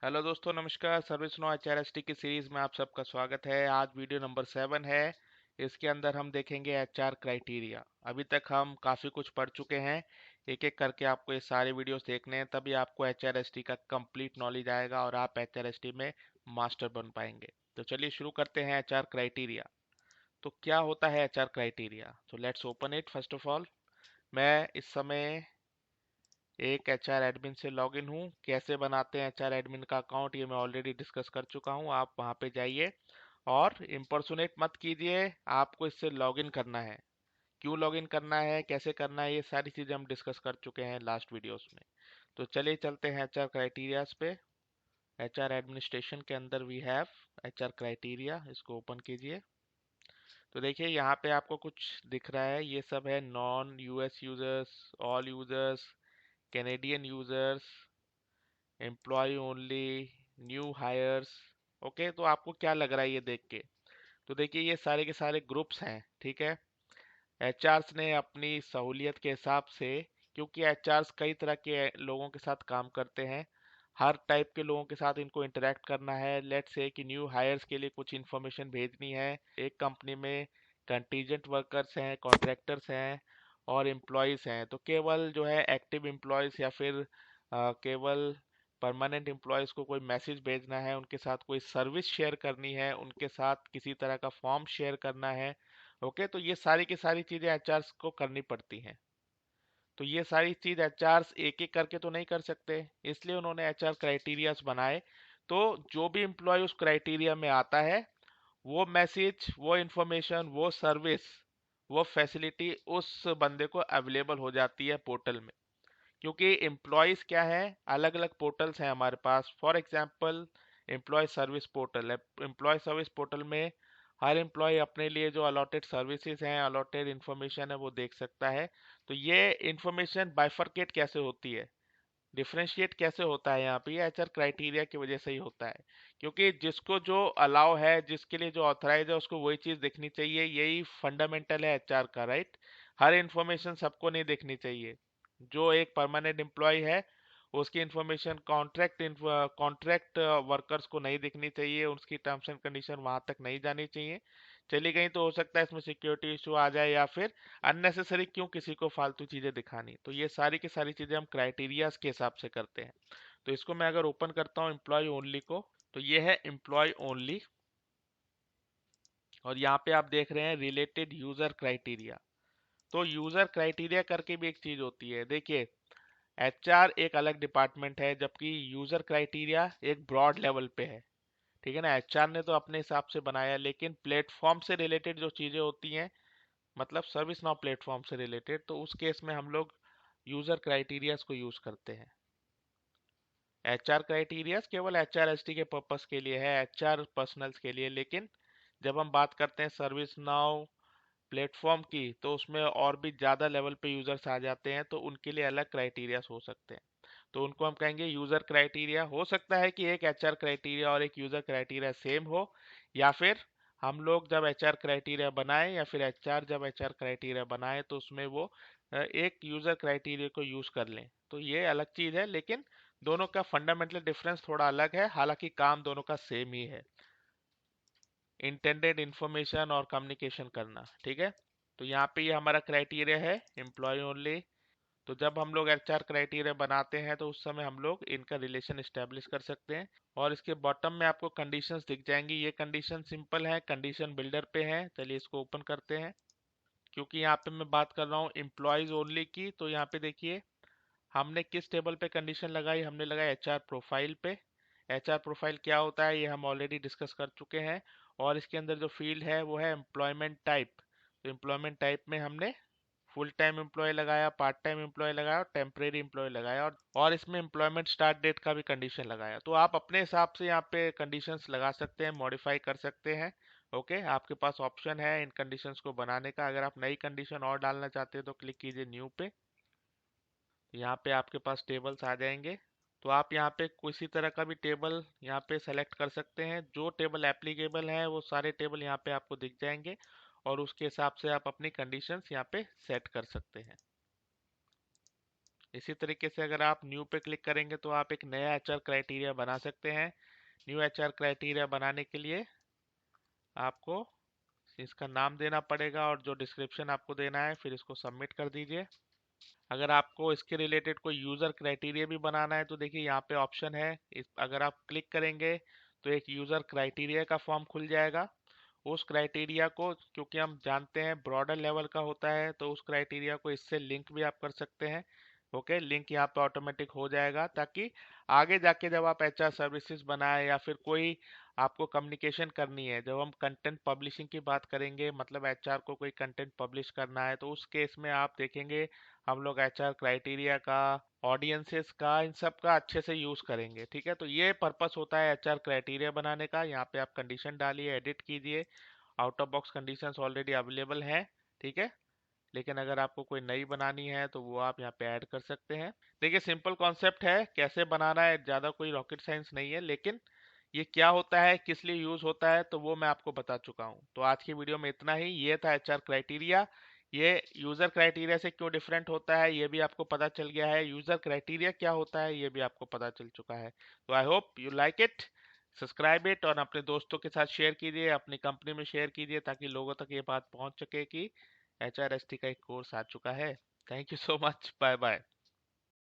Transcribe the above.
Hello दोस्तों, नमस्कार। Service no एचआरएसटी की सीरीज में आप सबका स्वागत है। आज वीडियो नंबर 7 है। इसके अंदर हम देखेंगे एचआर क्राइटेरिया। अभी तक हम काफ़ी कुछ पढ़ चुके हैं। एक एक करके आपको ये सारे वीडियोस देखने हैं, तभी आपको एचआरएसटी का कंप्लीट नॉलेज आएगा और आप एचआरएसटी में मास्टर बन पाएंगे। तो चलिए शुरू करते हैं एचआर क्राइटेरिया। तो क्या होता है एचआर क्राइटेरिया? तो let's open it first of all. मैं इस समय एक एचआर एडमिन से लॉगिन हूँ। कैसे बनाते हैं एचआर एडमिन का अकाउंट, ये मैं ऑलरेडी डिस्कस कर चुका हूँ। आप वहाँ पे जाइए और इम्पर्सोनेट मत कीजिए, आपको इससे लॉगिन करना है। क्यों लॉगिन करना है, कैसे करना है, ये सारी चीज़ें हम डिस्कस कर चुके हैं लास्ट वीडियोस में। तो चलिए चलते हैं एचआर क्राइटेरियाज पे। एचआर एडमिनिस्ट्रेशन के अंदर वी हैव एचआर क्राइटेरिया। इसको ओपन कीजिए। तो देखिए यहाँ पे आपको कुछ दिख रहा है। ये सब है non US users, all users, Canadian users, employ only, new hires. Okay, तो आपको क्या लग रहा है ये देख के? तो देखिए ये सारे के सारे ग्रुप्स हैं, ठीक है। एचआर्स ने अपनी सहूलियत के हिसाब से, क्योंकि एचआर्स कई तरह के लोगों के साथ काम करते हैं, हर टाइप के लोगों के साथ इनको इंटरेक्ट करना है। लेट्स से कि न्यू हायर्स के लिए कुछ इन्फॉर्मेशन भेजनी है। एक कंपनी में कंटीजेंट वर्कर्स हैं, कॉन्ट्रैक्टर्स हैं और एम्प्लॉयज़ हैं। तो केवल जो है एक्टिव एम्प्लॉयज़ या फिर केवल परमानेंट एम्प्लॉयज़ को कोई मैसेज भेजना है, उनके साथ कोई सर्विस शेयर करनी है, उनके साथ किसी तरह का फॉर्म शेयर करना है। ओके, तो ये सारी की सारी चीजें एचआर को करनी पड़ती हैं। तो ये सारी चीज एचआर एक एक करके तो नहीं कर सकते, इसलिए उन्होंने एचआर क्राइटेरियाज बनाए। तो जो भी एम्प्लॉय उस क्राइटेरिया में आता है, वो मैसेज, वो इंफॉर्मेशन, वो सर्विस, वो फैसिलिटी उस बंदे को अवेलेबल हो जाती है पोर्टल में। क्योंकि एम्प्लॉयज क्या है, अलग अलग पोर्टल्स हैं हमारे पास। For example employee service portal है। एम्प्लॉय सर्विस पोर्टल में हर एम्प्लॉय अपने लिए जो अलॉटेड सर्विसेज हैं, अलॉटेड इंफॉर्मेशन है, वो देख सकता है। तो ये इंफॉर्मेशन बाइफरकेट कैसे होती है, डिफरेंशिएट कैसे होता है यहाँ पे, ये एचआर क्राइटेरिया की वजह से ही होता है। क्योंकि जिसको जो अलाउ है, जिसके लिए जो ऑथराइज है, उसको वही चीज देखनी चाहिए। यही फंडामेंटल है एचआर का, राइट। हर इंफॉर्मेशन सबको नहीं देखनी चाहिए। जो एक परमानेंट एम्प्लॉय है, उसकी इंफॉर्मेशन कॉन्ट्रैक्ट वर्कर्स को नहीं दिखनी चाहिए, उसकी टर्म्स एंड कंडीशन वहां तक नहीं जानी चाहिए। चली गई तो हो सकता है इसमें सिक्योरिटी इशू आ जाए, या फिर अननेसेसरी क्यों किसी को फालतू चीजें दिखानी। तो ये सारी की सारी चीजें हम क्राइटेरियाज के हिसाब से करते हैं। तो इसको मैं अगर ओपन करता हूँ एम्प्लॉय ओनली को, तो ये है एम्प्लॉय ओनली। और यहाँ पे आप देख रहे हैं रिलेटेड यूजर क्राइटेरिया। तो यूजर क्राइटेरिया करके भी एक चीज होती है। देखिए, एचआर एक अलग डिपार्टमेंट है, जबकि यूजर क्राइटेरिया एक ब्रॉड लेवल पे है। ठीक है ना। एचआर ने तो अपने हिसाब से बनाया, लेकिन प्लेटफॉर्म से रिलेटेड जो चीजें होती हैं, मतलब सर्विस नाउ प्लेटफॉर्म से रिलेटेड, तो उस केस में हम लोग यूजर क्राइटेरियाज को यूज करते हैं। एचआर क्राइटेरियाज केवल एचआरएसटी के पर्पस के लिए है, एचआर पर्सनल्स के लिए। लेकिन जब हम बात करते हैं सर्विस नाउ प्लेटफॉर्म की, तो उसमें और भी ज़्यादा लेवल पे यूजर्स आ जाते हैं, तो उनके लिए अलग क्राइटेरियाज हो सकते हैं। तो उनको हम कहेंगे यूजर क्राइटेरिया। हो सकता है कि एक एचआर क्राइटेरिया और एक यूजर क्राइटेरिया सेम हो, या फिर हम लोग जब एचआर क्राइटेरिया बनाए, या फिर एचआर जब एचआर क्राइटेरिया बनाए, तो उसमें वो एक यूजर क्राइटेरिया को यूज कर लें। तो ये अलग चीज है, लेकिन दोनों का फंडामेंटल डिफरेंस थोड़ा अलग है, हालांकि काम दोनों का सेम ही है, इंटेंडेड इंफॉर्मेशन और कम्युनिकेशन करना। ठीक है। तो यहाँ पे ये हमारा क्राइटेरिया है एम्प्लॉय ओनली। तो जब हम लोग एचआर क्राइटेरिया बनाते हैं, तो उस समय हम लोग इनका रिलेशन एस्टेब्लिश कर सकते हैं। और इसके बॉटम में आपको कंडीशंस दिख जाएंगी। ये कंडीशन सिंपल है, कंडीशन बिल्डर पे है। चलिए इसको ओपन करते हैं। क्योंकि यहाँ पे मैं बात कर रहा हूँ एम्प्लॉयज ओनली की, तो यहाँ पे देखिए हमने किस टेबल पे कंडीशन लगाई, हमने लगाई एचआर प्रोफाइल पे। एचआर प्रोफाइल क्या होता है, ये हम ऑलरेडी डिस्कस कर चुके हैं। और इसके अंदर जो फील्ड है वो है एम्प्लॉयमेंट टाइप। तो एम्प्लॉयमेंट टाइप में हमने फुल टाइम एम्प्लॉय लगाया, पार्ट टाइम एम्प्लॉय लगाया और टेम्परेरी एम्प्लॉय लगाया, और इसमें एम्प्लॉयमेंट स्टार्ट डेट का भी कंडीशन लगाया। तो आप अपने हिसाब से यहाँ पे कंडीशंस लगा सकते हैं, मॉडिफाई कर सकते हैं। ओके, आपके पास ऑप्शन है इन कंडीशंस को बनाने का। अगर आप नई कंडीशन और डालना चाहते हैं तो क्लिक कीजिए न्यू पे। यहाँ पे आपके पास टेबल्स आ जाएंगे। तो आप यहाँ पे किसी तरह का भी टेबल यहाँ पे सेलेक्ट कर सकते हैं। जो टेबल एप्लीकेबल है वो सारे टेबल यहाँ पे आपको दिख जाएंगे, और उसके हिसाब से आप अपनी कंडीशंस यहाँ पे सेट कर सकते हैं। इसी तरीके से अगर आप न्यू पे क्लिक करेंगे तो आप एक नया एचआर क्राइटेरिया बना सकते हैं। न्यू एचआर क्राइटेरिया बनाने के लिए आपको इसका नाम देना पड़ेगा और जो डिस्क्रिप्शन आपको देना है, फिर इसको सबमिट कर दीजिए। अगर आपको इसके रिलेटेड कोई यूज़र क्राइटेरिया भी बनाना है तो देखिए यहाँ पे ऑप्शन है, अगर आप क्लिक करेंगे तो एक यूज़र क्राइटेरिया का फॉर्म खुल जाएगा। उस क्राइटेरिया को, क्योंकि हम जानते हैं ब्रॉडर लेवल का होता है, तो उस क्राइटेरिया को इससे लिंक भी आप कर सकते हैं। ओके, लिंक यहाँ पे ऑटोमेटिक हो जाएगा, ताकि आगे जाके जब आप एचआर सर्विसेज बनाए या फिर कोई आपको कम्युनिकेशन करनी है, जब हम कंटेंट पब्लिशिंग की बात करेंगे, मतलब एचआर को कोई कंटेंट पब्लिश करना है, तो उस केस में आप देखेंगे हम लोग एचआर क्राइटेरिया का, ऑडियंसेस का, इन सब का अच्छे से यूज करेंगे। ठीक है, तो ये पर्पस होता है एचआर क्राइटेरिया बनाने का। यहाँ पे आप कंडीशन डालिए, एडिट कीजिए। Out of box conditions already available है। ठीक है, लेकिन अगर आपको कोई नई बनानी है तो वो आप यहाँ पे ऐड कर सकते हैं। देखिए, सिंपल कॉन्सेप्ट है, कैसे बनाना है, ज़्यादा कोई रॉकेट साइंस नहीं है, लेकिन ये क्या होता है, किस लिए यूज़ होता है, तो वो मैं आपको बता चुका हूँ। तो आज की वीडियो में इतना ही। ये था एचआर क्राइटेरिया। ये यूज़र क्राइटेरिया से क्यों डिफरेंट होता है ये भी आपको पता चल गया है। यूज़र क्राइटेरिया क्या होता है ये भी आपको पता चल चुका है। तो I hope you like it. Subscribe it और अपने दोस्तों के साथ शेयर कीजिए, अपनी कंपनी में शेयर कीजिए, ताकि लोगों तक ये बात पहुंच सके कि HRST का एक कोर्स आ चुका है। Thank you so much. Bye bye.